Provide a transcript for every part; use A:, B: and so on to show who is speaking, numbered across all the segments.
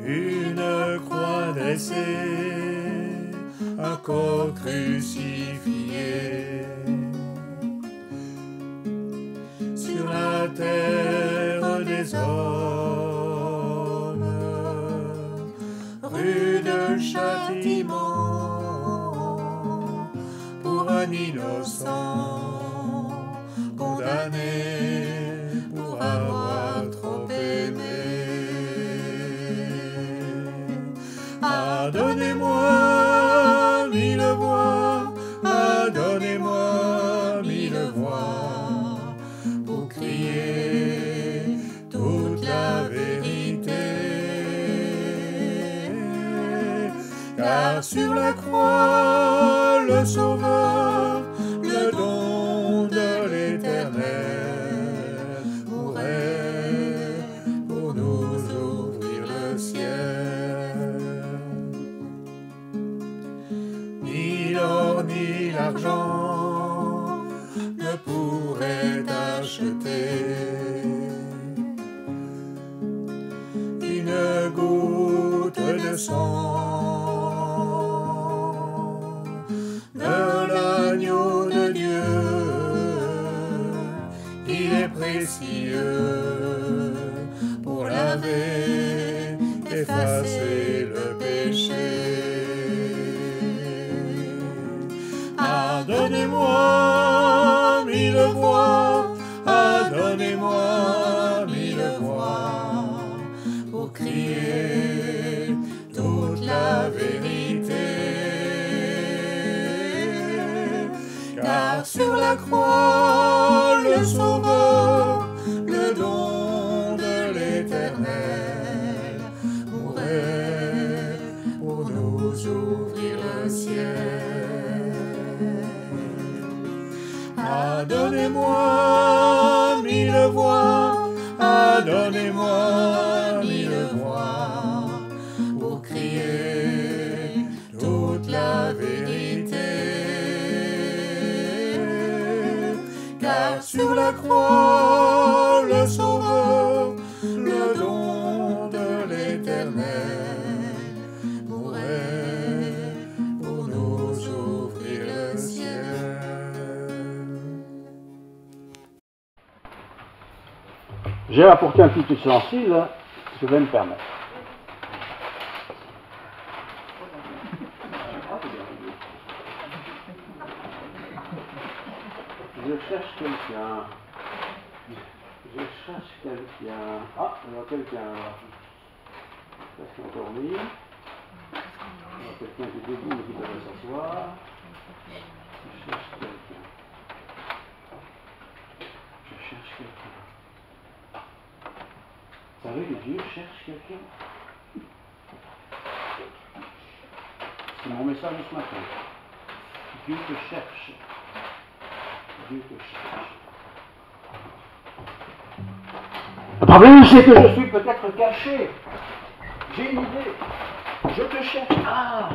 A: une croix dressée, un corps crucifié. Sur la terre des hommes, rude châtiment pour un innocent condamné pour avoir trop aimé. Ah, donnez-moi mille voix, ah, donnez-moi mille voix pour crier toute la vérité. Car sur la croix, le Sauveur, le don de l'Éternel, mourait pour nous ouvrir le ciel. Ni l'or ni l'argent ne pourraient acheter une goutte de sang de l'agneau de Dieu. Il est précieux pour laver, effacer le péché. Ah, donnez-moi mille voix, ah, donnez-moi mille voix pour crier toute la vérité. Car sur la croix, le Sauveur, le don de l'Éternel, mourait pour nous ouvrir le ciel. Ah, donnez-moi mille voix, ah, donnez-moi mille voix pour crier toute la vérité. Car sur la croix, le Sauveur, le don de l'Éternel, mourait pour nous ouvrir le ciel.
B: J'ai apporté un petit ustensile, je vais me permettre. Je cherche quelqu'un. Je cherche quelqu'un. Ah, il y a quelqu'un là. Presque endormi. Il y a quelqu'un qui est debout mais qui devrait s'asseoir. Je cherche quelqu'un. Je cherche quelqu'un. Vous savez que Dieu cherche quelqu'un? C'est mon message de ce matin. Dieu te cherche. Dieu te cherche. Le problème, c'est que je suis peut-être caché. J'ai une idée. Je te cherche. Ah!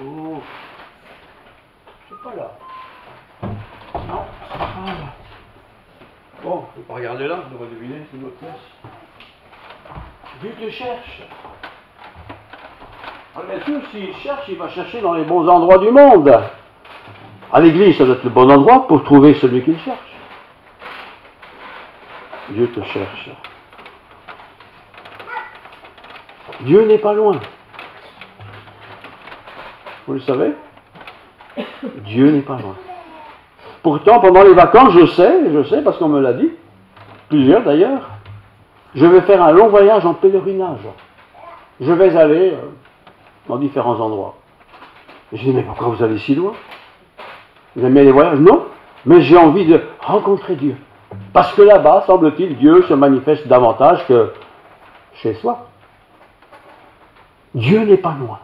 B: Oh! C'est pas là. Non, c'est pas là. Bon, je ne peux pas regarder là, je devrais deviner, c'est une autre pièce. Dieu te cherche. Alors, bien sûr, s'il cherche, il va chercher dans les bons endroits du monde. À l'église, ça doit être le bon endroit pour trouver celui qu'il cherche. Dieu te cherche. Dieu n'est pas loin. Vous le savez? Dieu n'est pas loin. Pourtant, pendant les vacances, je sais, parce qu'on me l'a dit, plusieurs d'ailleurs, je vais faire un long voyage en pèlerinage. Je vais aller dans différents endroits. Et je dis, mais pourquoi vous allez si loin? Vous aimez les voyages? Non, mais j'ai envie de rencontrer Dieu. Parce que là-bas, semble-t-il, Dieu se manifeste davantage que chez soi. Dieu n'est pas loin.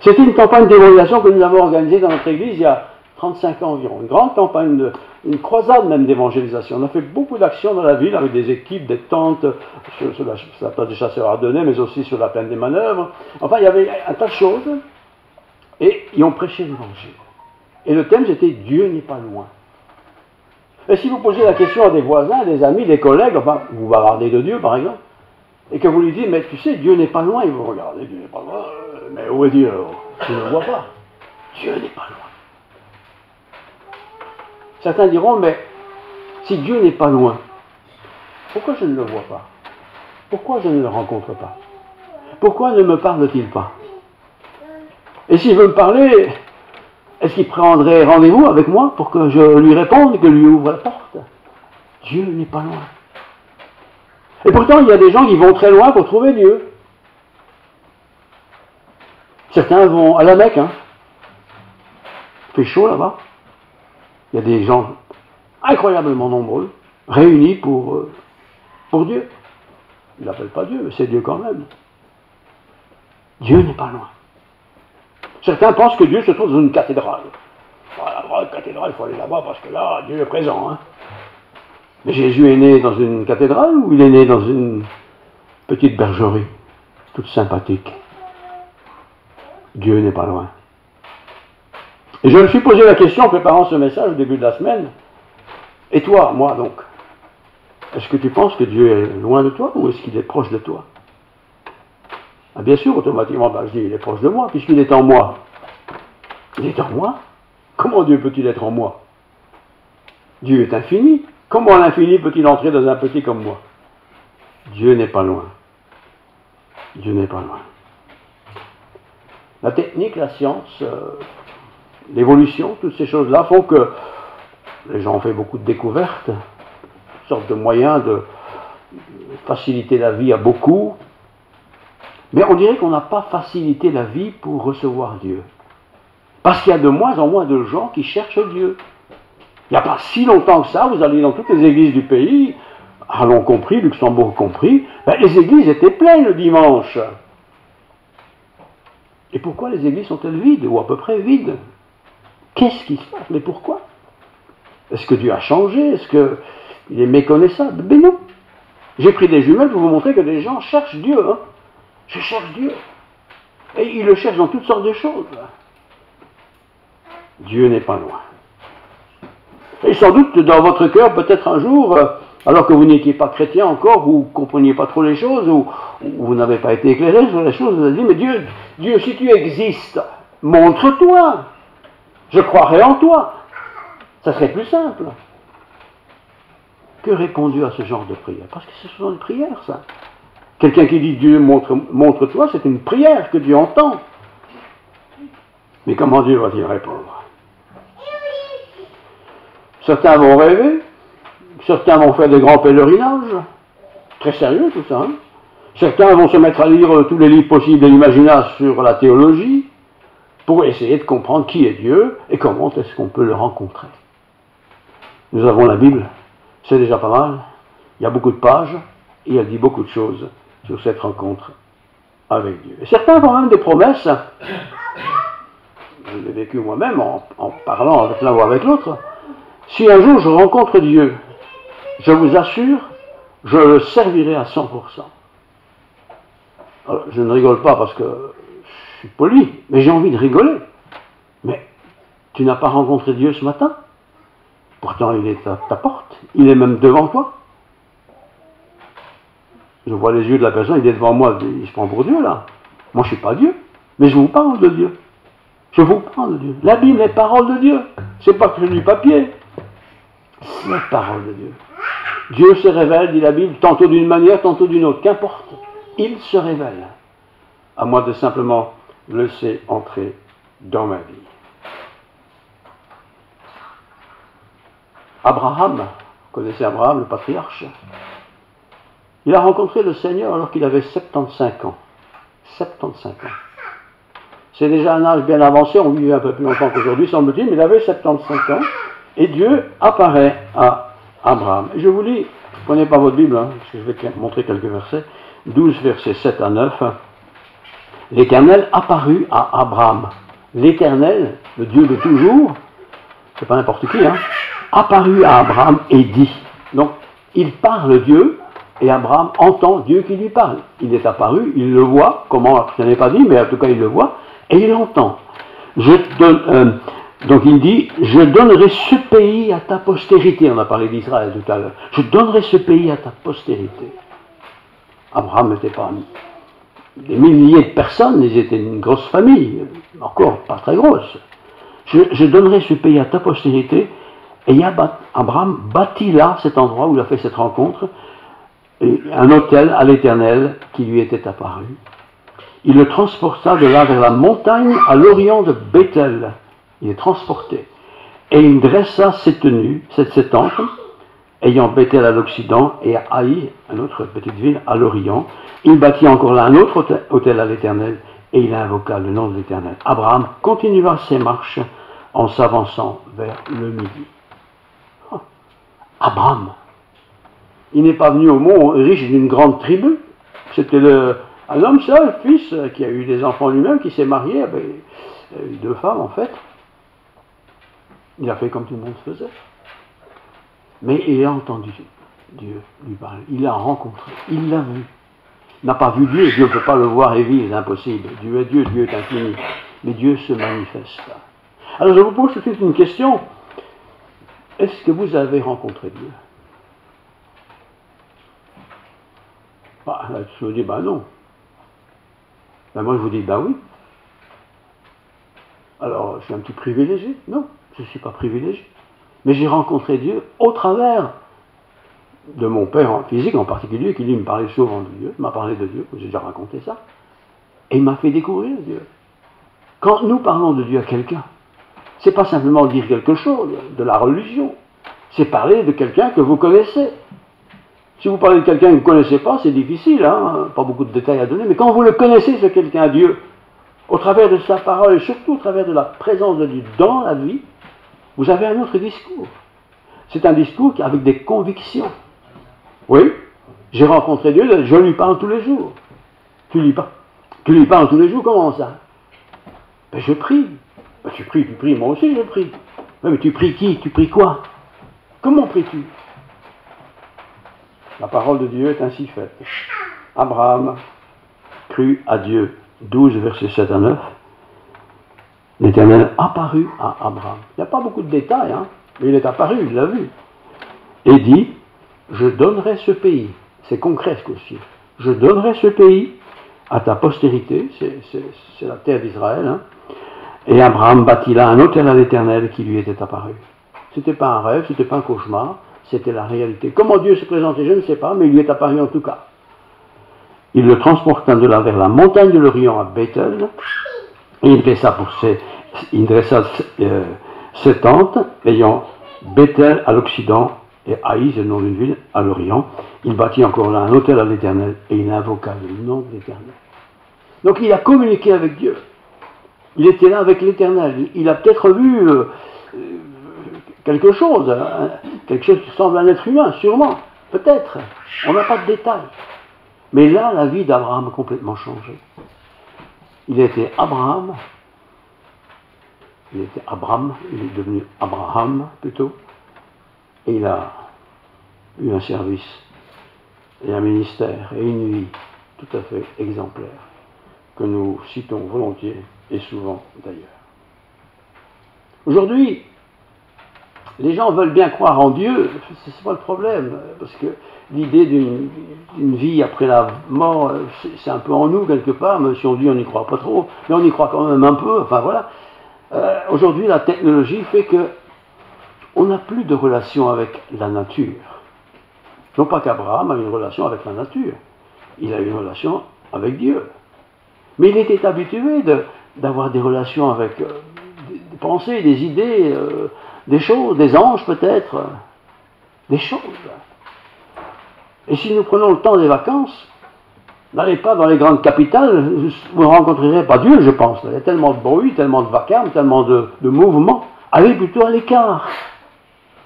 B: C'était une campagne d'évangélisation que nous avons organisée dans notre église il y a 35 ans environ. Une grande campagne, une croisade même d'évangélisation. On a fait beaucoup d'actions dans la ville avec des équipes, des tentes sur la place des chasseurs ardennais, mais aussi sur la plaine des manœuvres. Enfin, il y avait un tas de choses. Et ils ont prêché l'évangile. Et le thème, c'était « Dieu n'est pas loin ». Et si vous posez la question à des voisins, des amis, des collègues, enfin, vous bavardez de Dieu, par exemple, et que vous lui dites, mais tu sais, Dieu n'est pas loin, il vous regarde, Dieu n'est pas loin, mais où est Dieu alors? Tu ne le vois pas. Dieu n'est pas loin. Certains diront, mais si Dieu n'est pas loin, pourquoi je ne le vois pas? Pourquoi je ne le rencontre pas? Pourquoi ne me parle-t-il pas? Et s'il veut me parler, est-ce qu'il prendrait rendez-vous avec moi pour que je lui réponde et que je lui ouvre la porte? Dieu n'est pas loin. Et pourtant, il y a des gens qui vont très loin pour trouver Dieu. Certains vont à la Mecque, hein. Il fait chaud là-bas. Il y a des gens incroyablement nombreux, réunis pour Dieu. Ils ne l'appellent pas Dieu, mais c'est Dieu quand même. Dieu n'est pas loin. Certains pensent que Dieu se trouve dans une cathédrale. Voilà, la grande cathédrale, il faut aller là-bas parce que là, Dieu est présent. Hein. Mais Jésus est né dans une cathédrale ou il est né dans une petite bergerie, toute sympathique? Dieu n'est pas loin. Et je me suis posé la question en préparant ce message au début de la semaine. Et toi, moi donc, est-ce que tu penses que Dieu est loin de toi ou est-ce qu'il est proche de toi? Ah, bien sûr, automatiquement, je dis, il est proche de moi, puisqu'il est en moi. Il est en moi? Comment Dieu peut-il être en moi? Dieu est infini. Comment l'infini peut-il entrer dans un petit comme moi? Dieu n'est pas loin. Dieu n'est pas loin. La technique, la science, l'évolution, toutes ces choses-là font que les gens ont fait beaucoup de découvertes, une sorte de moyens de faciliter la vie à beaucoup. Mais on dirait qu'on n'a pas facilité la vie pour recevoir Dieu. Parce qu'il y a de moins en moins de gens qui cherchent Dieu. Il n'y a pas si longtemps que ça, vous allez dans toutes les églises du pays, Arlon compris, Luxembourg compris, les églises étaient pleines le dimanche. Et pourquoi les églises sont-elles vides, ou à peu près vides? Qu'est-ce qui se passe? Mais pourquoi? Est-ce que Dieu a changé? Est-ce qu'il est méconnaissable? Mais non. J'ai pris des jumelles pour vous montrer que des gens cherchent Dieu. Hein. Je cherche Dieu. Et ils le cherchent dans toutes sortes de choses. Dieu n'est pas loin. Et sans doute dans votre cœur, peut-être un jour, alors que vous n'étiez pas chrétien encore, vous ne compreniez pas trop les choses, ou vous n'avez pas été éclairé sur les choses, vous avez dit, mais Dieu, si tu existes, montre-toi. Je croirai en toi. Ça serait plus simple. Que répond Dieu à ce genre de prière? Parce que ce sont des prières, ça. Quelqu'un qui dit Dieu montre-toi, c'est une prière que Dieu entend. Mais comment Dieu va-t-il répondre? Certains vont rêver, certains vont faire des grands pèlerinages, très sérieux tout ça. Hein? Certains vont se mettre à lire tous les livres possibles et imaginables sur la théologie pour essayer de comprendre qui est Dieu et comment est-ce qu'on peut le rencontrer. Nous avons la Bible, c'est déjà pas mal, il y a beaucoup de pages et elle dit beaucoup de choses sur cette rencontre avec Dieu. Et certains font même des promesses, je l'ai vécu moi-même en parlant avec l'un ou avec l'autre. Si un jour je rencontre Dieu, je vous assure, je le servirai à 100%. Alors, je ne rigole pas parce que je suis poli, mais j'ai envie de rigoler. Mais tu n'as pas rencontré Dieu ce matin? Pourtant, il est à ta porte, il est même devant toi. Je vois les yeux de la personne, il est devant moi, il se prend pour Dieu là. Moi je ne suis pas Dieu, mais je vous parle de Dieu. Je vous parle de Dieu. La Bible est parole de Dieu. C'est pas que du papier. C'est la parole de Dieu. Dieu se révèle, dit la Bible, tantôt d'une manière, tantôt d'une autre. Qu'importe, il se révèle. À moi de simplement le laisser entrer dans ma vie. Abraham, vous connaissez Abraham, le patriarche, il a rencontré le Seigneur alors qu'il avait 75 ans. 75 ans. C'est déjà un âge bien avancé, on vivait un peu plus longtemps qu'aujourd'hui, semble-t-il, mais il avait 75 ans, et Dieu apparaît à Abraham. Et je vous lis, prenez pas votre Bible, hein, parce que je vais montrer quelques versets, 12 versets 7 à 9. L'Éternel apparut à Abraham. L'Éternel, le Dieu de toujours, c'est pas n'importe qui, hein, apparut à Abraham et dit. Donc, il parle Dieu, et Abraham entend Dieu qui lui parle. Il est apparu, il le voit, comment, je n'ai pas dit, mais en tout cas il le voit, et il entend. Donc il dit, je donnerai ce pays à ta postérité. On a parlé d'Israël tout à l'heure. Je donnerai ce pays à ta postérité. Abraham n'était pas des milliers de personnes, ils étaient une grosse famille, encore pas très grosse. Je donnerai ce pays à ta postérité, et Abraham bâtit là, cet endroit où il a fait cette rencontre, un autel à l'Éternel qui lui était apparu. Il le transporta de là vers la montagne à l'orient de Béthel. Il est transporté. Et il dressa ses tenues, ses tentes, ayant Béthel à l'occident et Haï, une autre petite ville, à l'orient. Il bâtit encore là un autre autel à l'Éternel et il invoqua le nom de l'Éternel. Abraham continua ses marches en s'avançant vers le midi. Oh, Abraham, il n'est pas venu au monde riche d'une grande tribu. C'était un homme seul, fils, qui a eu des enfants lui-même, qui s'est marié avec 2 femmes en fait. Il a fait comme tout le monde faisait. Mais il a entendu Dieu lui parler. Il l'a rencontré. Il l'a vu. Il n'a pas vu Dieu. Dieu ne peut pas le voir et vivre, c'est impossible. Dieu est Dieu, Dieu est infini. Mais Dieu se manifeste. Alors je vous pose tout de suite une question. Est-ce que vous avez rencontré Dieu? Bah, là, je vous dis, ben non. Ben moi je vous dis, ben oui. Alors, je suis un petit privilégié? Non, je ne suis pas privilégié. Mais j'ai rencontré Dieu au travers de mon père en physique en particulier, qui lui me parlait souvent de Dieu, m'a parlé de Dieu, j'ai déjà raconté ça, et il m'a fait découvrir Dieu. Quand nous parlons de Dieu à quelqu'un, c'est pas simplement dire quelque chose de la religion, c'est parler de quelqu'un que vous connaissez. Si vous parlez de quelqu'un que vous ne connaissez pas, c'est difficile, hein, pas beaucoup de détails à donner, mais quand vous le connaissez, ce quelqu'un, Dieu, au travers de sa parole et surtout au travers de la présence de Dieu dans la vie, vous avez un autre discours. C'est un discours avec des convictions. Oui, j'ai rencontré Dieu, je lui parle tous les jours. Tu lui parles tous les jours, comment ça? Ben je prie. Ben tu pries, moi aussi je prie. Ben, mais tu pries qui? Tu pries quoi? Comment pries-tu? La parole de Dieu est ainsi faite. Abraham crut à Dieu. 12, versets 7 à 9. L'Éternel apparut à Abraham. Il n'y a pas beaucoup de détails, hein, mais il est apparu, il l'a vu. Et dit, je donnerai ce pays. C'est concret ce coup-ci. Je donnerai ce pays à ta postérité. C'est la terre d'Israël. Hein. Et Abraham bâtit là un autel à l'Éternel qui lui était apparu. Ce n'était pas un rêve, ce n'était pas un cauchemar, c'était la réalité. Comment Dieu se présentait, je ne sais pas, mais il lui est apparu en tout cas. Il le transporta de là vers la montagne de l'Orient à Béthel. Et il dressa ses tentes, ayant Béthel à l'occident et Haï, c'est le nom d'une ville, à l'orient. Il bâtit encore là un autel à l'Éternel et il invoqua le nom de l'Éternel. Donc il a communiqué avec Dieu. Il était là avec l'Éternel. Il a peut-être vu quelque chose qui ressemble à un être humain, sûrement, peut-être. On n'a pas de détails. Mais là, la vie d'Abraham a complètement changé. Il était Abraham, il est devenu Abraham plutôt, et il a eu un service et un ministère et une vie tout à fait exemplaire, que nous citons volontiers et souvent d'ailleurs. Aujourd'hui, les gens veulent bien croire en Dieu, c'est pas le problème, parce que l'idée d'une vie après la mort, c'est un peu en nous quelque part, même si on dit on n'y croit pas trop, mais on y croit quand même un peu, enfin voilà. Aujourd'hui, la technologie fait que on n'a plus de relation avec la nature. Non pas qu'Abraham a une relation avec la nature, il a une relation avec Dieu. Mais il était habitué d'avoir des relations avec des pensées, des idées, des choses, des anges peut-être, des choses. Et si nous prenons le temps des vacances, n'allez pas dans les grandes capitales, vous ne rencontrerez pas Dieu, je pense. Il y a tellement de bruit, tellement de vacarme, tellement de mouvements. Allez plutôt à l'écart.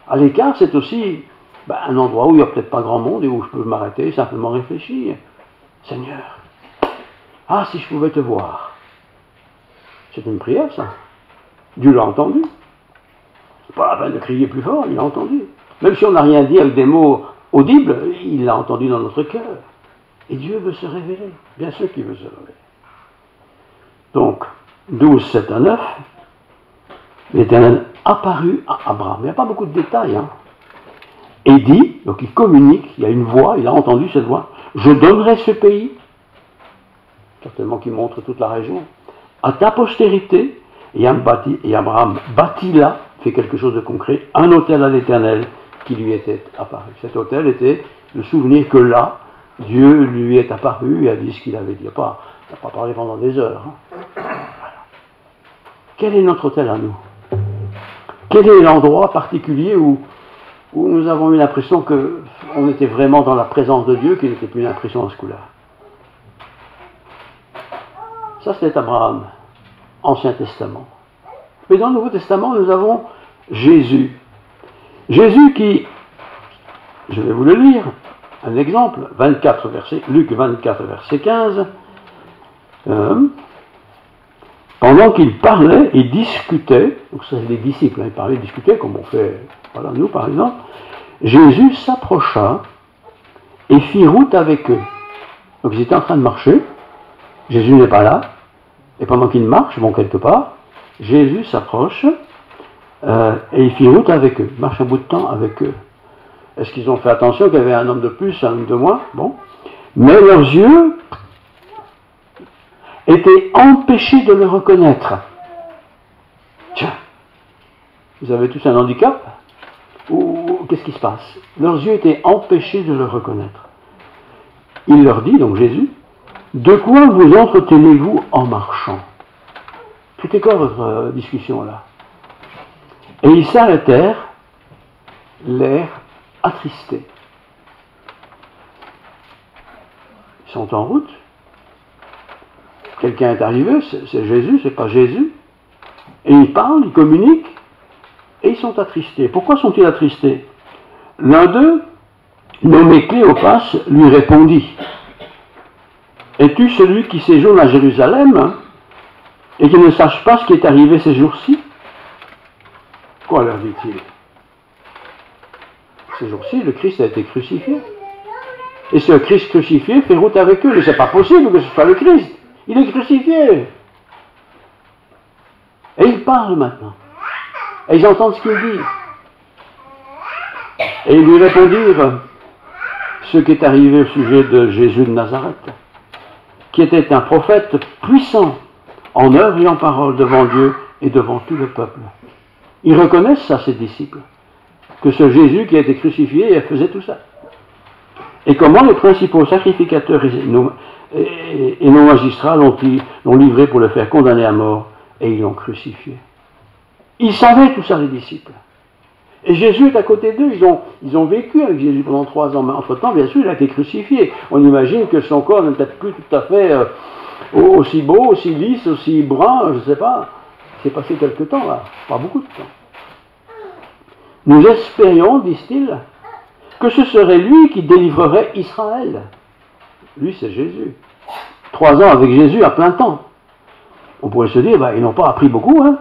B: À l'écart, c'est aussi un endroit où il n'y a peut-être pas grand monde et où je peux m'arrêter et simplement réfléchir. Seigneur, ah, si je pouvais te voir. C'est une prière, ça. Dieu l'a entendu. C'est pas la peine de crier plus fort, il l'a entendu. Même si on n'a rien dit avec des mots audibles, il l'a entendu dans notre cœur. Et Dieu veut se révéler, bien sûr qu'il veut se révéler. Donc, 12, 7 à 9, l'Éternel apparut à Abraham. Il n'y a pas beaucoup de détails, hein. Et dit, donc il communique, il y a une voix, il a entendu cette voix, je donnerai ce pays, certainement qui montre toute la région, à ta postérité, et Abraham bâtit là, fait quelque chose de concret, un autel à l'Éternel qui lui était apparu. Cet autel était le souvenir que là, Dieu lui est apparu et a dit ce qu'il avait dit. Il n'a pas parlé pendant des heures. Voilà. Quel est notre autel à nous? Quel est l'endroit particulier où nous avons eu l'impression qu'on était vraiment dans la présence de Dieu, qui n'était plus une impression à ce coup-là? Ça, c'est Abraham, Ancien Testament. Mais dans le Nouveau Testament, nous avons Jésus. Jésus qui, je vais vous le lire, un exemple, Luc 24, verset 15, pendant qu'il parlait et discutait, donc ça c'est les disciples, ils parlaient et discutaient, comme on fait, voilà, nous par exemple, Jésus s'approcha et fit route avec eux. Donc ils étaient en train de marcher, Jésus n'est pas là, et pendant qu'ils marchent, vont quelque part, Jésus s'approche et il fit route avec eux, il marche un bout de temps avec eux. Est-ce qu'ils ont fait attention qu'il y avait un homme de plus, un homme de moins? Bon. Mais leurs yeux étaient empêchés de le reconnaître. Tiens, vous avez tous un handicap? Ou qu'est-ce qui se passe? Leurs yeux étaient empêchés de le reconnaître. Il leur dit, donc Jésus, de quoi vous entretenez-vous en marchant? C'était quoi votre discussion là? Et ils s'arrêtèrent, l'air attristés. Ils sont en route. Quelqu'un est arrivé, c'est Jésus, c'est pas Jésus. Et ils parlent, ils communiquent, et ils sont attristés. Pourquoi sont-ils attristés? L'un d'eux, nommé Cléopas, lui répondit: es-tu celui qui séjourne à Jérusalem et qui ne sache pas ce qui est arrivé ces jours-ci? Quoi leur dit-il? Ces jours-ci, le Christ a été crucifié. Et ce Christ crucifié fait route avec eux. Mais c'est pas possible que ce soit le Christ. Il est crucifié. Et ils parlent maintenant. Et ils entendent ce qu'il dit. Et ils lui répondirent ce qui est arrivé au sujet de Jésus de Nazareth, qui était un prophète puissant en œuvre et en parole devant Dieu et devant tout le peuple. Ils reconnaissent ça, ces disciples, que ce Jésus qui a été crucifié faisait tout ça. Et comment les principaux sacrificateurs et nos magistrats l'ont livré pour le faire condamner à mort, et ils l'ont crucifié. Ils savaient tout ça, les disciples. Et Jésus est à côté d'eux, ils ont vécu avec Jésus pendant 3 ans, mais entre-temps, bien sûr, il a été crucifié. On imagine que son corps n'est peut-être plus tout à fait aussi beau, aussi lisse, aussi brun, je ne sais pas. C'est passé quelque temps, là, pas beaucoup de temps. Nous espérions, disent-ils, que ce serait lui qui délivrerait Israël. Lui, c'est Jésus. 3 ans avec Jésus à plein temps. On pourrait se dire, ils n'ont pas appris beaucoup, hein.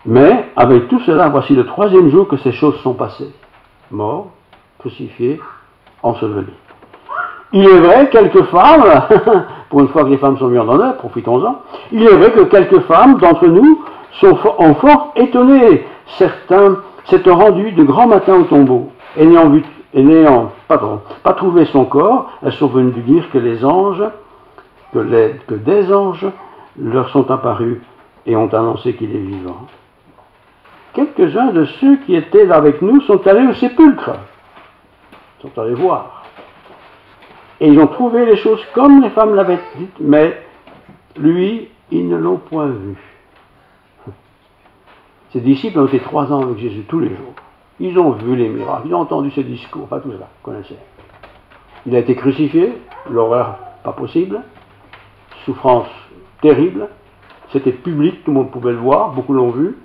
B: Mais, avec tout cela, voici le 3e jour que ces choses sont passées. Mort, crucifié, enseveli. Il est vrai, quelques femmes, pour une fois que les femmes sont mises en honneur, profitons-en, il est vrai que quelques femmes d'entre nous ont fort étonné certains s'étant rendus de grand matin au tombeau, et n'ayant pas trouvé son corps, elles sont venues lui dire que des anges leur sont apparus et ont annoncé qu'il est vivant. Quelques-uns de ceux qui étaient là avec nous sont allés au sépulcre, sont allés voir. Et ils ont trouvé les choses comme les femmes l'avaient dites, mais lui, ils ne l'ont point vu. Ses disciples ont été 3 ans avec Jésus tous les jours. Ils ont vu les miracles, ils ont entendu ses discours, enfin tout ça, vous connaissez. Il a été crucifié, l'horreur pas possible, souffrance terrible, c'était public, tout le monde pouvait le voir, beaucoup l'ont vu.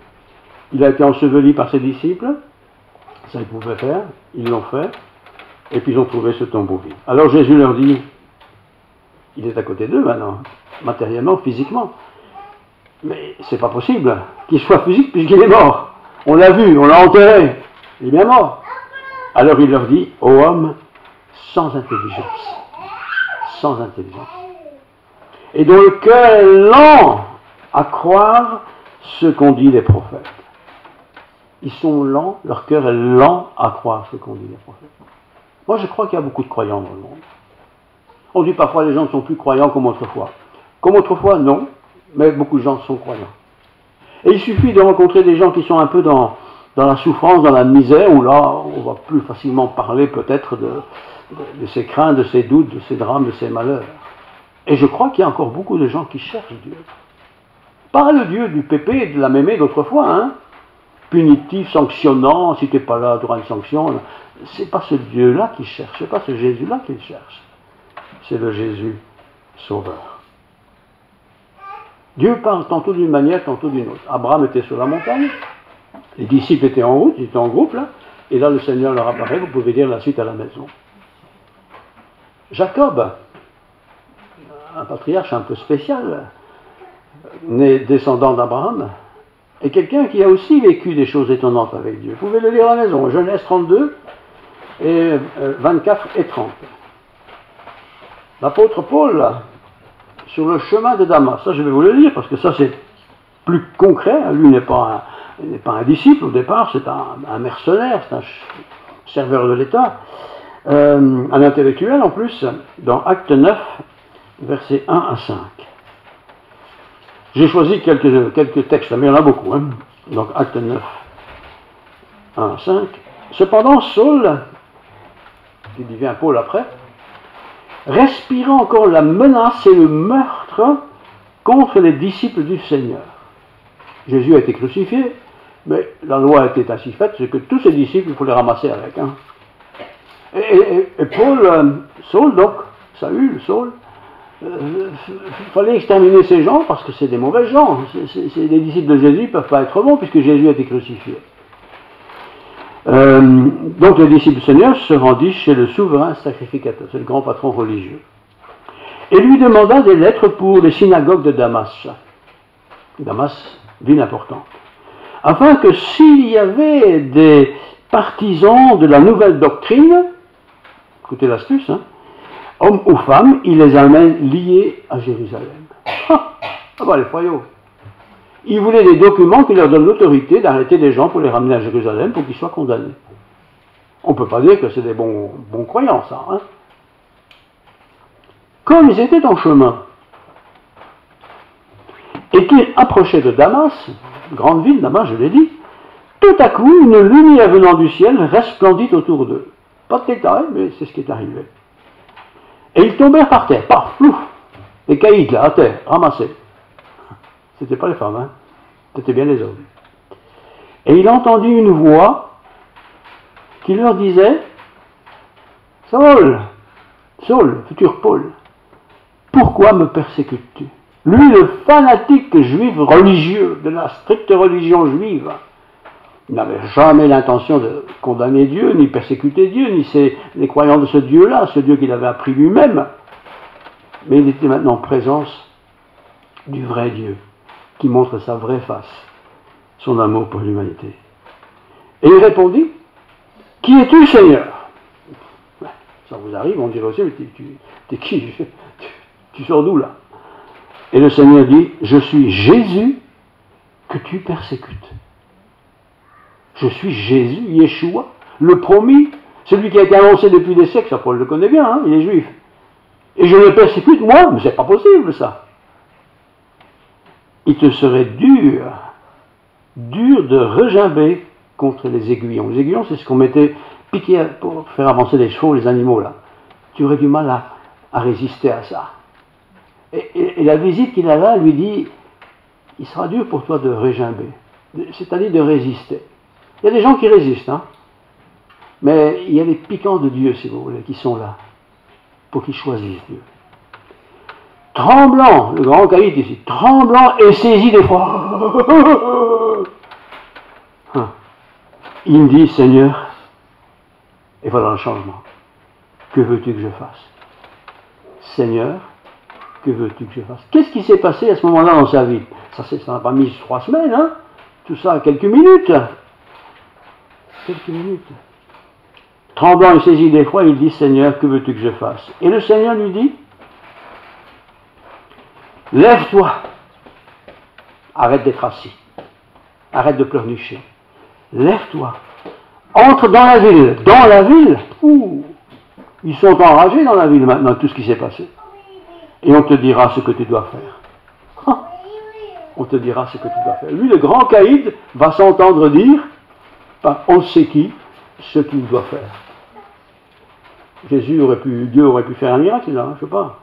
B: Il a été enseveli par ses disciples, ça ils pouvaient faire, ils l'ont fait, et puis ils ont trouvé ce tombeau vide. Alors Jésus leur dit, il est à côté d'eux maintenant, matériellement, physiquement, mais c'est pas possible qu'il soit physique puisqu'il est mort. On l'a vu, on l'a enterré, il est bien mort. Alors il leur dit, ô homme sans intelligence, et dont le cœur est lent à croire ce qu'ont dit les prophètes. Ils sont lents, leur cœur est lent à croire ce qu'ont dit les prophètes. Moi je crois qu'il y a beaucoup de croyants dans le monde. On dit parfois les gens ne sont plus croyants comme autrefois. Comme autrefois, non, mais beaucoup de gens sont croyants. Et il suffit de rencontrer des gens qui sont un peu dans la souffrance, dans la misère, où là, on va plus facilement parler peut-être de ses craintes, de ses doutes, de ses drames, de ses malheurs. Et je crois qu'il y a encore beaucoup de gens qui cherchent Dieu. Pas le Dieu du pépé, de la mémé d'autrefois, hein, punitif, sanctionnant, si tu n'es pas là, tu auras une sanction. C'est pas ce Dieu-là qu'ils cherchent, c'est pas ce Jésus-là qu'ils cherchent. C'est le Jésus sauveur. Dieu parle tantôt d'une manière, tantôt d'une autre. Abraham était sur la montagne, les disciples étaient en route, ils étaient en groupe là, et là le Seigneur leur apparaît, vous pouvez lire la suite à la maison. Jacob, un patriarche un peu spécial, né descendant d'Abraham, est quelqu'un qui a aussi vécu des choses étonnantes avec Dieu. Vous pouvez le lire à la maison, Genèse 32 et 24 et 30. L'apôtre Paul, là, sur le chemin de Damas, ça je vais vous le lire parce que ça c'est plus concret, lui n'est pas un disciple au départ, c'est un mercenaire, c'est un serveur de l'État, un intellectuel en plus, dans Acte 9, versets 1 à 5. J'ai choisi quelques textes, mais il y en a beaucoup, hein. Donc Acte 9, 1 à 5. Cependant, Saul, qui devient Paul après, respirant encore la menace et le meurtre contre les disciples du Seigneur. Jésus a été crucifié, mais la loi a été ainsi faite, c'est que tous ses disciples, il faut les ramasser avec. Hein. Et Paul, Saul, donc, Saul, il fallait exterminer ces gens parce que c'est des mauvais gens. Les disciples de Jésus ne peuvent pas être bons puisque Jésus a été crucifié. Donc les disciples du Seigneur se rendit chez le souverain sacrificateur, c'est le grand patron religieux, et lui demanda des lettres pour les synagogues de Damas. Damas, ville importante, afin que s'il y avait des partisans de la nouvelle doctrine, écoutez l'astuce, hein, hommes ou femmes, il les amène liés à Jérusalem. Les foyaux. Il voulait des documents qui leur donnent l'autorité d'arrêter des gens pour les ramener à Jérusalem pour qu'ils soient condamnés. On ne peut pas dire que c'est des bons croyants, ça. Hein. Comme ils étaient en chemin, et qu'ils approchaient de Damas, grande ville, Damas, je l'ai dit, tout à coup, une lumière venant du ciel resplendit autour d'eux. Pas de détails, mais c'est ce qui est arrivé. Et ils tombèrent par terre, paf, plouf, des caïds là, à terre, ramassés. C'était pas les femmes, hein. C'était bien les hommes. Et il entendit une voix qui leur disait « Saul, futur Paul, pourquoi me persécutes-tu » Lui, le fanatique juif religieux, de la stricte religion juive, n'avait jamais l'intention de condamner Dieu, ni persécuter Dieu, ni les croyants de ce Dieu-là, ce Dieu qu'il avait appris lui-même. Mais il était maintenant en présence du vrai Dieu, qui montre sa vraie face, son amour pour l'humanité. Et il répondit, « Qui es-tu, Seigneur ?» Ça vous arrive, on dirait aussi, mais t'es qui? Tu sors d'où là? Et le Seigneur dit, « Je suis Jésus que tu persécutes. » Je suis Jésus, Yeshua, le promis, celui qui a été annoncé depuis des siècles, ça Paul le connaît bien, hein, il est juif. Et je le persécute, moi, mais c'est pas possible ça. Il te serait dur de regimber contre les aiguillons. Les aiguillons, c'est ce qu'on mettait piqué pour faire avancer les chevaux, les animaux là. Tu aurais du mal à résister à ça. Et la visite qu'il a là lui dit, il sera dur pour toi de regimber, c'est-à-dire de résister. Il y a des gens qui résistent, hein, mais il y a les piquants de Dieu, si vous voulez, qui sont là, pour qu'ils choisissent Dieu. Tremblant, le grand caïd ici, tremblant et saisi d'effroi. Il dit, Seigneur, et voilà le changement, que veux-tu que je fasse? Seigneur, que veux-tu que je fasse? Qu'est-ce qui s'est passé à ce moment-là dans sa vie? Ça n'a pas mis 3 semaines, hein? Tout ça, quelques minutes. Quelques minutes. Tremblant et saisi d'effroi, il dit, Seigneur, que veux-tu que je fasse? Et le Seigneur lui dit, lève-toi, arrête d'être assis, arrête de pleurnicher, lève-toi, entre dans la ville, Ils sont enragés dans la ville maintenant, tout ce qui s'est passé. Et on te dira ce que tu dois faire. On te dira ce que tu dois faire. Lui, le grand caïd, va s'entendre dire, par on ne sait qui, ce qu'il doit faire. Dieu aurait pu faire un miracle là, je ne sais pas.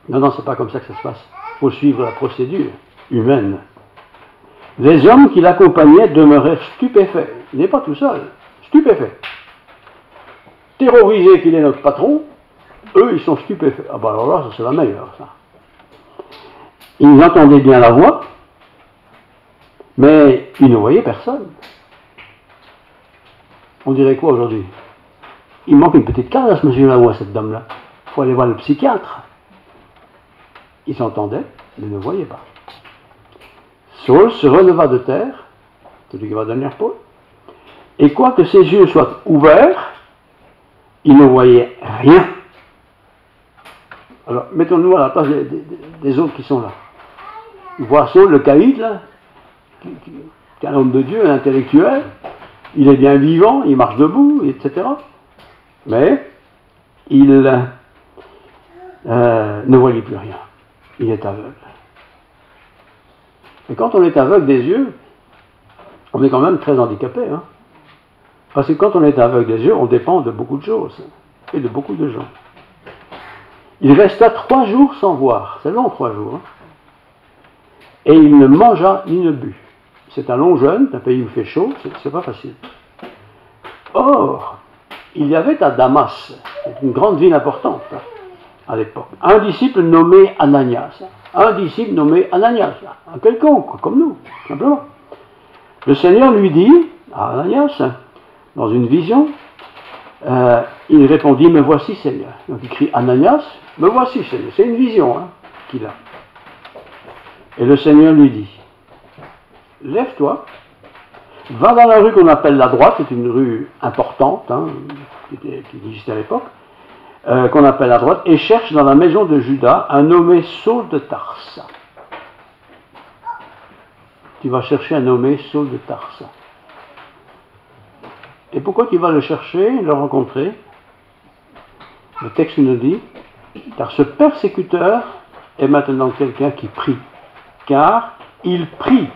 B: Non, c'est pas comme ça que ça se passe. Il faut suivre la procédure humaine. Les hommes qui l'accompagnaient demeurèrent stupéfaits. Il n'est pas tout seul, stupéfaits. Terrorisés qu'il est notre patron, eux ils sont stupéfaits. Ah bah alors là, ça c'est la meilleure, ça. Ils entendaient bien la voix, mais ils ne voyaient personne. On dirait quoi aujourd'hui? Il manque une petite carte à ce monsieur-là ou à cette dame-là. Il faut aller voir le psychiatre. Ils s'entendaient, mais ne voyaient pas. Saul se releva de terre, celui qui va devenir Paul, et quoique ses yeux soient ouverts, il ne voyait rien. Alors, mettons-nous à la place des autres qui sont là. Il voit Saul, le caïd, là, qui est un homme de Dieu, un intellectuel, il est bien vivant, il marche debout, etc. Mais il ne voyait plus rien. Il est aveugle. Et quand on est aveugle des yeux, on est quand même très handicapé. Hein? Parce que quand on est aveugle des yeux, on dépend de beaucoup de choses et de beaucoup de gens. Il resta 3 jours sans voir. C'est long, 3 jours. Hein? Et il ne mangea ni ne but. C'est un long jeûne, un pays où il fait chaud, c'est pas facile. Or, il y avait à Damas, une grande ville importante hein, à l'époque, un disciple nommé Ananias. Un disciple nommé Ananias, un quelconque, comme nous, simplement. Le Seigneur lui dit à Ananias, dans une vision, il répondit, me voici Seigneur. Donc il crie Ananias, me voici Seigneur. C'est une vision hein, qu'il a. Et le Seigneur lui dit, lève-toi, va dans la rue qu'on appelle la droite, c'est une rue importante, hein, qui existait à l'époque, qu'on appelle la droite, et cherche dans la maison de Judas un nommé Saul de Tarse. Tu vas chercher un nommé Saul de Tarse. Et pourquoi tu vas le chercher, le rencontrer? Le texte nous dit, car ce persécuteur est maintenant quelqu'un qui prie, car il prie.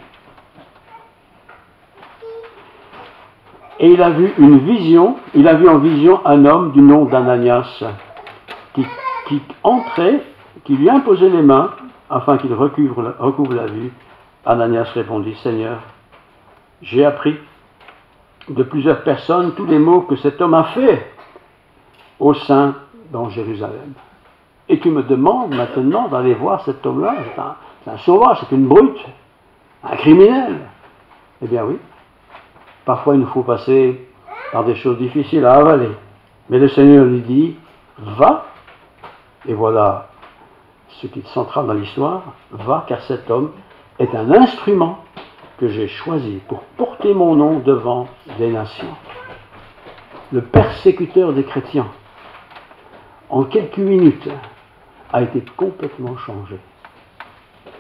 B: Et il a vu une vision, il a vu en vision un homme du nom d'Ananias qui entrait, qui lui imposait les mains afin qu'il recouvre la vue. Ananias répondit, Seigneur, j'ai appris de plusieurs personnes tous les maux que cet homme a fait au sein dans Jérusalem. Et tu me demandes maintenant d'aller voir cet homme-là, c'est un sauvage, c'est une brute, un criminel. Eh bien oui. Parfois, il nous faut passer par des choses difficiles à avaler. Mais le Seigneur lui dit, va, et voilà ce qui est central dans l'histoire, va, car cet homme est un instrument que j'ai choisi pour porter mon nom devant les nations. Le persécuteur des chrétiens, en quelques minutes, a été complètement changé.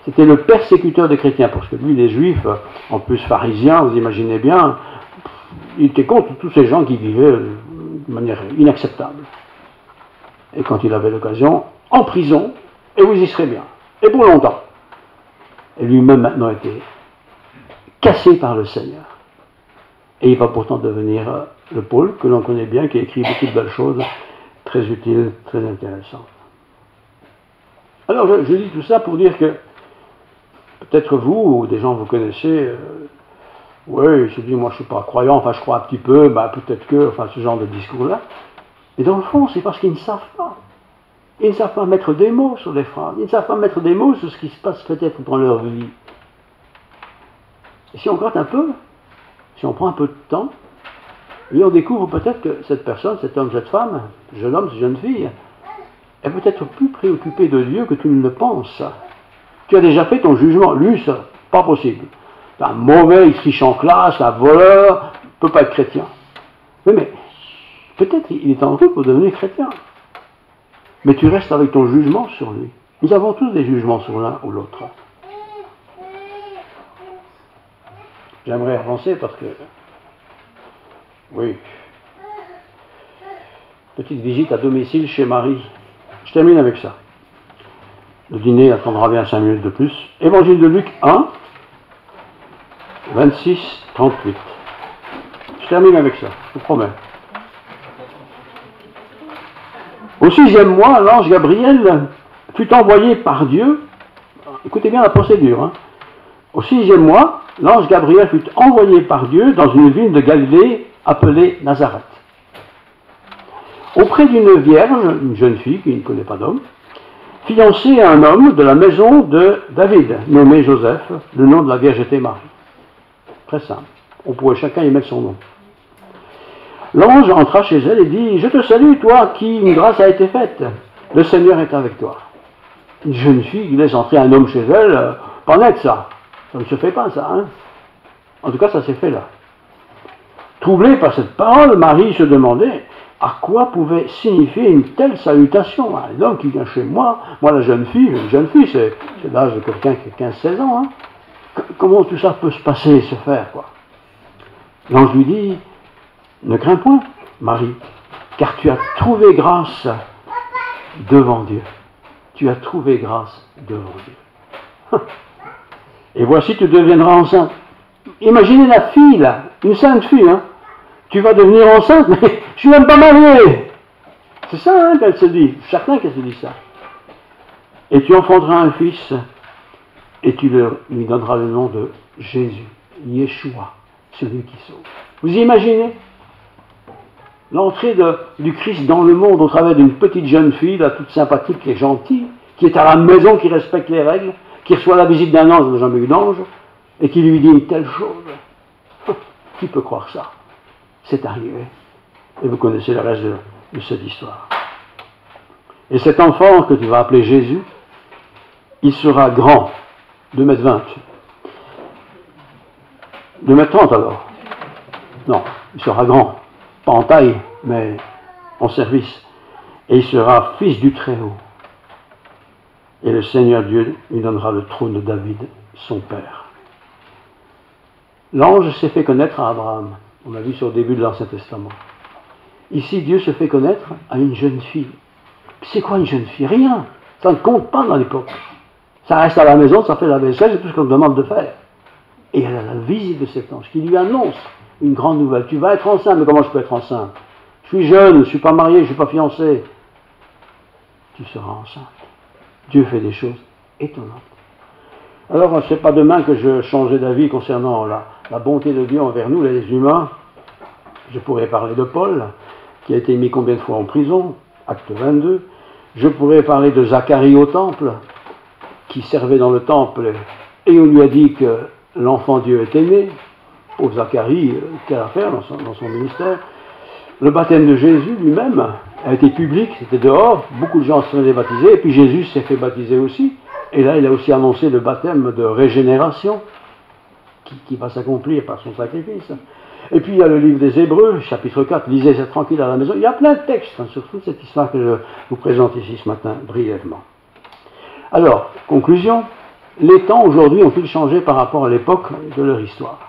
B: C'était le persécuteur des chrétiens, parce que lui, les juifs, en plus pharisiens, vous imaginez bien, il était contre tous ces gens qui vivaient de manière inacceptable. Et quand il avait l'occasion, en prison, et vous y serez bien, et pour longtemps. Et lui-même maintenant était cassé par le Seigneur. Et il va pourtant devenir le Paul, que l'on connaît bien, qui a écrit beaucoup de belles choses, très utiles, très intéressantes. Alors je dis tout ça pour dire que peut-être vous, ou des gens que vous connaissez, oui, je dis, moi je ne suis pas croyant, enfin je crois un petit peu, bah, peut-être que, enfin ce genre de discours-là. Mais dans le fond, c'est parce qu'ils ne savent pas. Ils ne savent pas mettre des mots sur les phrases. Ils ne savent pas mettre des mots sur ce qui se passe peut-être dans leur vie. Et si on gratte un peu, si on prend un peu de temps, et on découvre peut-être que cette personne, cet homme, cette femme, ce jeune homme, cette jeune fille, est peut-être plus préoccupé de Dieu que tu ne le penses. Tu as déjà fait ton jugement. Lui, ça, pas possible. C'est un mauvais, il triche en classe, un voleur, il ne peut pas être chrétien. Mais peut-être il est en route pour devenir chrétien. Mais tu restes avec ton jugement sur lui. Nous avons tous des jugements sur l'un ou l'autre. J'aimerais avancer parce que, oui, petite visite à domicile chez Marie. Je termine avec ça. Le dîner attendra bien 5 minutes de plus. Évangile de Luc 1, 26, 38. Je termine avec ça, je vous promets. Au 6e mois, l'ange Gabriel fut envoyé par Dieu. Écoutez bien la procédure. Hein. Au 6e mois, l'ange Gabriel fut envoyé par Dieu dans une ville de Galilée appelée Nazareth. Auprès d'une vierge, une jeune fille qui ne connaît pas d'homme, fiancée à un homme de la maison de David, nommé Joseph. Le nom de la vierge était Marie. Très simple. On pourrait chacun y mettre son nom. L'ange entra chez elle et dit « Je te salue, toi, qui une grâce a été faite. Le Seigneur est avec toi. » Une jeune fille qui laisse entrer un homme chez elle, pas net ça. Ça ne se fait pas ça. Hein. En tout cas, ça s'est fait là. Troublée par cette parole, Marie se demandait à quoi pouvait signifier une telle salutation. Un homme qui vient chez moi, la jeune fille, c'est l'âge de quelqu'un qui a 15-16 ans. Hein. Comment tout ça peut se passer, se faire, quoi. L'ange lui dit « Ne crains point, Marie, car tu as trouvé grâce devant Dieu. Tu as trouvé grâce devant Dieu. Et voici, tu deviendras enceinte. » Imaginez la fille, là, une sainte fille, hein. Tu vas devenir enceinte, mais je suis même pas mariée. C'est ça hein, qu'elle se dit, certain qu'elle se dit ça. Et tu enfanteras un fils, et tu lui donneras le nom de Jésus, Yeshua, celui qui sauve. Vous imaginez l'entrée du Christ dans le monde au travers d'une petite jeune fille, là, toute sympathique et gentille, qui est à la maison, qui respecte les règles, qui reçoit la visite d'un ange, jamais eu d'ange, et qui lui dit une telle chose. Qui peut croire ça? C'est arrivé. Et vous connaissez le reste de cette histoire. Et cet enfant que tu vas appeler Jésus, il sera grand, 2,20 m. 2,30 m alors. Non, il sera grand. Pas en taille, mais en service. Et il sera fils du Très-Haut. Et le Seigneur Dieu lui donnera le trône de David, son père. L'ange s'est fait connaître à Abraham. On l'a vu sur le début de l'Ancien Testament. Ici, Dieu se fait connaître à une jeune fille. C'est quoi une jeune fille? Rien. Ça ne compte pas dans l'époque. Ça reste à la maison, ça fait la vaisselle, c'est tout ce qu'on demande de faire. Et elle a la visite de cet ange qui lui annonce une grande nouvelle. Tu vas être enceinte, mais comment je peux être enceinte? Je suis jeune, je ne suis pas marié, je ne suis pas fiancé. Tu seras enceinte. Dieu fait des choses étonnantes. Alors, ce n'est pas demain que je changerai d'avis concernant la bonté de Dieu envers nous, les humains. Je pourrais parler de Paul, qui a été mis combien de fois en prison, acte 22. Je pourrais parler de Zacharie au temple, qui servait dans le temple, et on lui a dit que l'enfant Dieu était né. Pauvre Zacharie, quelle affaire dans son ministère. Le baptême de Jésus lui-même a été public, c'était dehors, beaucoup de gens se faisaient baptiser, et puis Jésus s'est fait baptiser aussi. Et là, il a aussi annoncé le baptême de régénération qui va s'accomplir par son sacrifice. Et puis, il y a le livre des Hébreux, chapitre 4, lisez ça tranquille à la maison. Il y a plein de textes sur toute cette histoire que je vous présente ici ce matin, brièvement. Alors, conclusion, les temps aujourd'hui ont-ils changé par rapport à l'époque de leur histoire?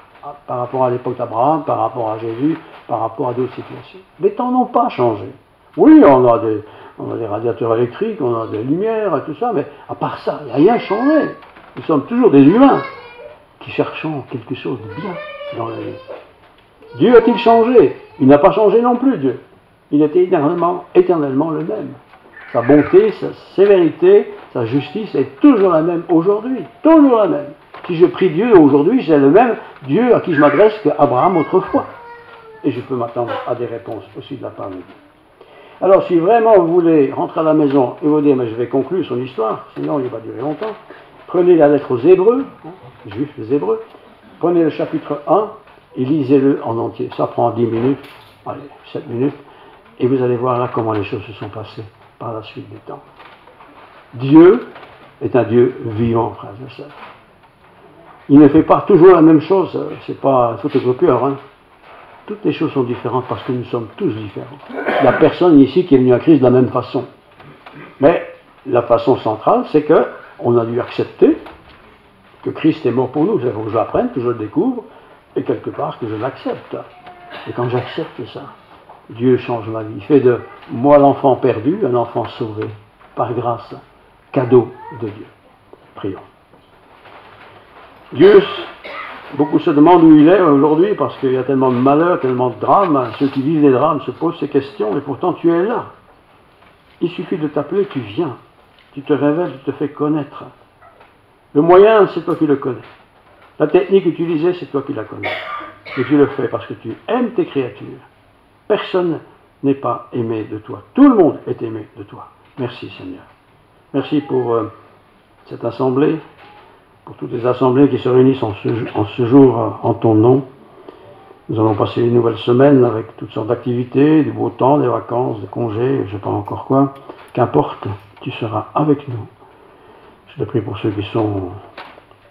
B: Par rapport à l'époque d'Abraham, par rapport à Jésus, par rapport à d'autres situations? Les temps n'ont pas changé. Oui, on a des radiateurs électriques, on a des lumières et tout ça, mais à part ça, il n'y a rien changé. Nous sommes toujours des humains qui cherchons quelque chose de bien dans la vie. Dieu a-t-il changé? Il n'a pas changé non plus, Dieu. Il était éternellement le même. Sa bonté, sa sévérité, sa justice est toujours la même aujourd'hui. Toujours la même. Si je prie Dieu aujourd'hui, c'est le même Dieu à qui je m'adresse qu'Abraham autrefois. Et je peux m'attendre à des réponses aussi de la part de Dieu. Alors, si vraiment vous voulez rentrer à la maison et vous dire, mais je vais conclure son histoire, sinon il va durer longtemps, prenez la lettre aux Hébreux, juifs les Hébreux, prenez le chapitre 1 et lisez-le en entier. Ça prend 10 minutes, allez, 7 minutes, et vous allez voir là comment les choses se sont passées par la suite du temps. Dieu est un Dieu vivant, frères et sœurs. Il ne fait pas toujours la même chose, c'est pas un photocopieur, hein. Toutes les choses sont différentes parce que nous sommes tous différents. Il n'y a personne ici qui est venu à Christ de la même façon. Mais la façon centrale, c'est qu'on a dû accepter que Christ est mort pour nous. Il faut que je l'apprenne, que je le découvre, et quelque part que je l'accepte. Et quand j'accepte ça, Dieu change ma vie. Il fait de moi l'enfant perdu, un enfant sauvé, par grâce, cadeau de Dieu. Prions. Dieu, beaucoup se demandent où il est aujourd'hui parce qu'il y a tellement de malheurs, tellement de drames. Ceux qui vivent des drames se posent ces questions et pourtant tu es là. Il suffit de t'appeler, tu viens. Tu te révèles, tu te fais connaître. Le moyen, c'est toi qui le connais. La technique utilisée, c'est toi qui la connais. Et tu le fais parce que tu aimes tes créatures. Personne n'est pas aimé de toi. Tout le monde est aimé de toi. Merci Seigneur. Merci pour cette assemblée, pour toutes les assemblées qui se réunissent en ce jour en ton nom. Nous allons passer une nouvelle semaine avec toutes sortes d'activités, du beau temps, des vacances, des congés, je ne sais pas encore quoi. Qu'importe, tu seras avec nous. Je te prie pour ceux qui sont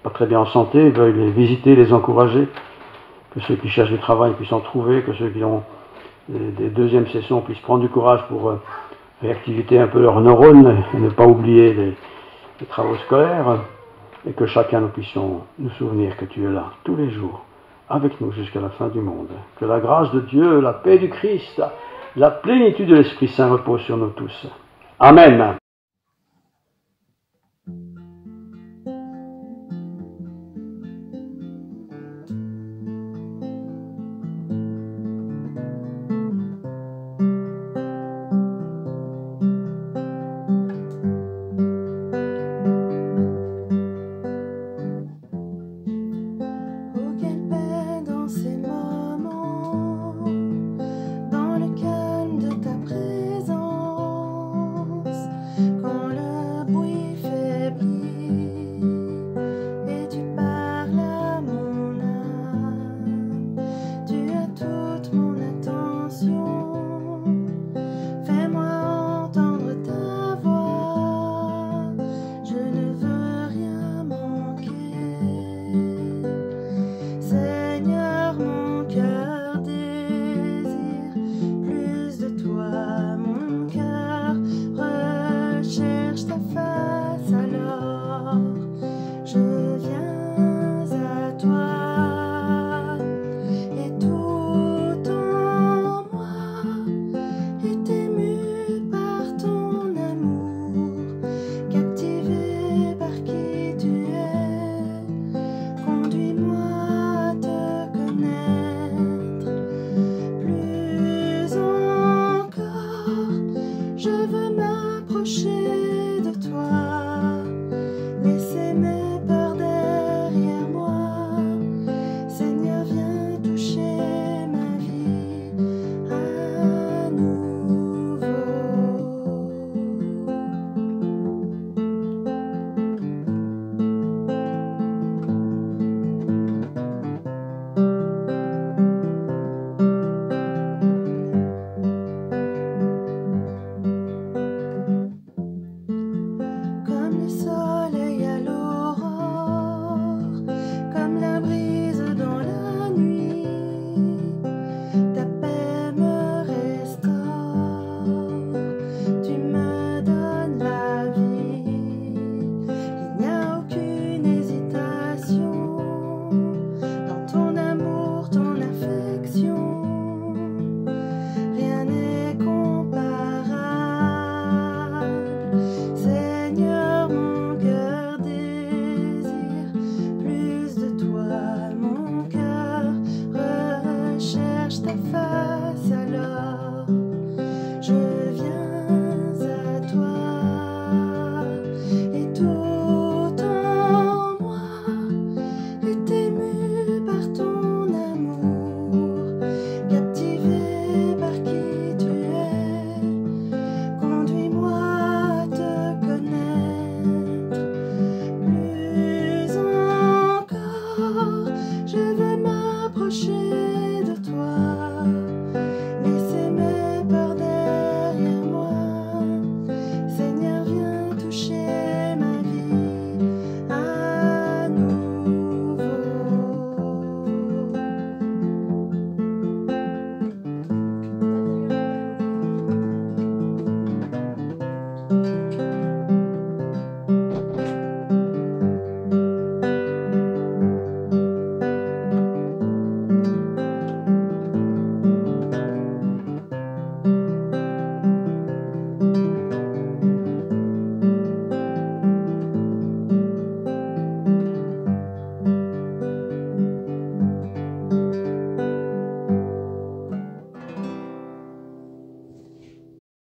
B: pas très bien en santé, veuille les visiter, les encourager. Que ceux qui cherchent du travail puissent en trouver, que ceux qui ont des deuxièmes sessions puissent prendre du courage pour réactiver un peu leurs neurones et ne pas oublier les travaux scolaires. Et que chacun nous puissions nous souvenir que tu es là tous les jours, avec nous jusqu'à la fin du monde. Que la grâce de Dieu, la paix du Christ, la plénitude de l'Esprit Saint repose sur nous tous. Amen.